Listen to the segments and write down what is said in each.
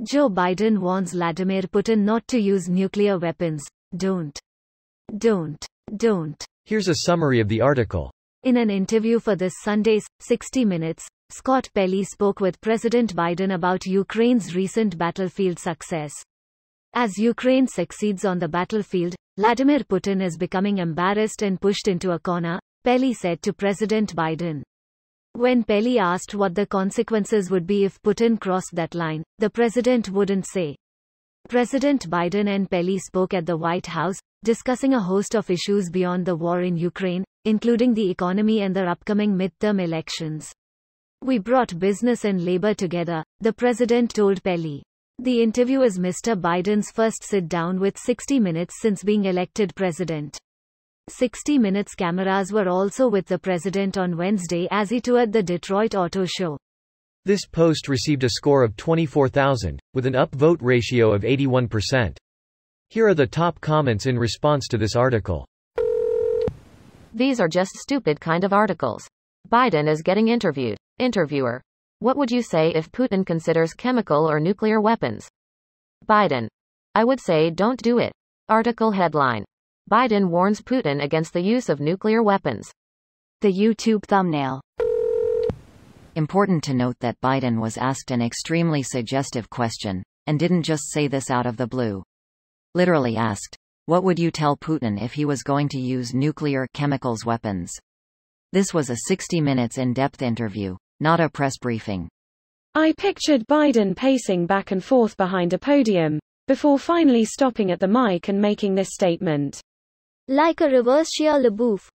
Joe Biden warns Vladimir Putin not to use nuclear weapons. Don't. Here's a summary of the article. In an interview for this Sunday's 60 Minutes, Scott Pelley spoke with President Biden about Ukraine's recent battlefield success. As Ukraine succeeds on the battlefield, Vladimir Putin is becoming embarrassed and pushed into a corner, Pelley said to President Biden. When Pelley asked what the consequences would be if Putin crossed that line, the president wouldn't say. President Biden and Pelley spoke at the White House, discussing a host of issues beyond the war in Ukraine, including the economy and their upcoming midterm elections. We brought business and labor together, the president told Pelley. The interview is Mr. Biden's first sit-down with 60 Minutes since being elected president. 60 Minutes cameras were also with the president on Wednesday as he toured the Detroit Auto Show. This post received a score of 24,000, with an upvote ratio of 81%. Here are the top comments in response to this article. These are just stupid kind of articles. Biden is getting interviewed. Interviewer. What would you say if Putin considers chemical or nuclear weapons? Biden. I would say don't do it. Article headline. Biden warns Putin against the use of nuclear weapons. The YouTube thumbnail. Important to note that Biden was asked an extremely suggestive question, and didn't just say this out of the blue. Literally asked, what would you tell Putin if he was going to use nuclear chemicals weapons? This was a 60 Minutes in-depth interview, not a press briefing. I pictured Biden pacing back and forth behind a podium, before finally stopping at the mic and making this statement. Like a reverse Shia LaBeouf.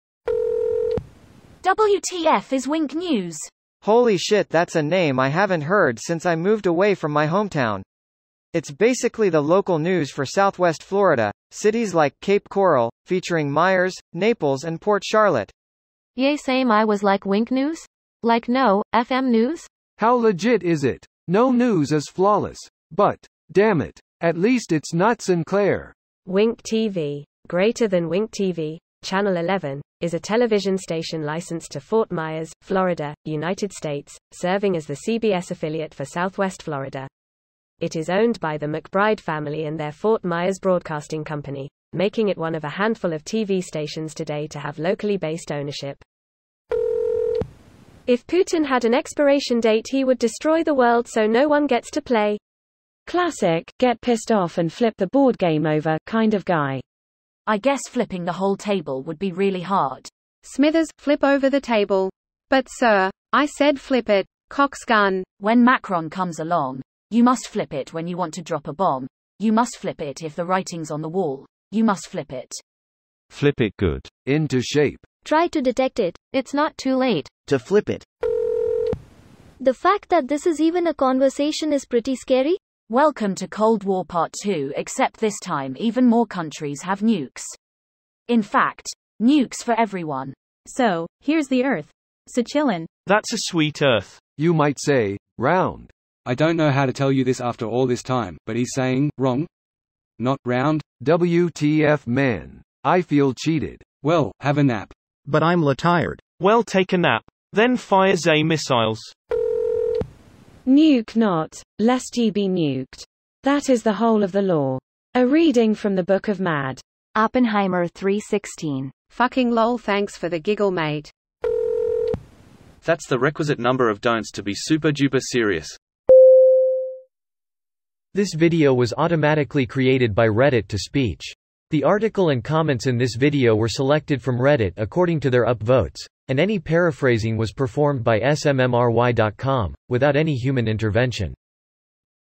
WTF is Wink News? Holy shit, that's a name I haven't heard since I moved away from my hometown. It's basically the local news for Southwest Florida, cities like Cape Coral, featuring Myers, Naples and Port Charlotte. Yay, same. I was like Wink News? Like no, FM News? How legit is it? No news is flawless. But, damn it, at least it's not Sinclair. Wink TV. Greater than Wink TV, Channel 11, is a television station licensed to Fort Myers, Florida, United States, serving as the CBS affiliate for Southwest Florida. It is owned by the McBride family and their Fort Myers Broadcasting Company, making it one of a handful of TV stations today to have locally based ownership. If Putin had an expiration date, he would destroy the world so no one gets to play. Classic, get pissed off and flip the board game over kind of guy. I guess flipping the whole table would be really hard. Smithers, flip over the table. But sir, I said flip it, cocksgun. When Macron comes along, you must flip it when you want to drop a bomb. You must flip it if the writing's on the wall. You must flip it. Flip it good. Into shape. Try to detect it. It's not too late to flip it. The fact that this is even a conversation is pretty scary. Welcome to Cold War Part 2, except this time even more countries have nukes. In fact, nukes for everyone. So, here's the Earth. So chillin'. That's a sweet Earth. You might say, round. I don't know how to tell you this after all this time, but he's saying, wrong. Not round. WTF man. I feel cheated. Well, have a nap. But I'm tired. Well, take a nap. Then fire Zay missiles. Nuke not, lest ye be nuked. That is the whole of the law. A reading from the Book of Mad. Oppenheimer 3:16. Fucking lol, thanks for the giggle, mate. That's the requisite number of don'ts to be super duper serious. This video was automatically created by Reddit to speech. The article and comments in this video were selected from Reddit according to their upvotes, and any paraphrasing was performed by smmry.com, without any human intervention.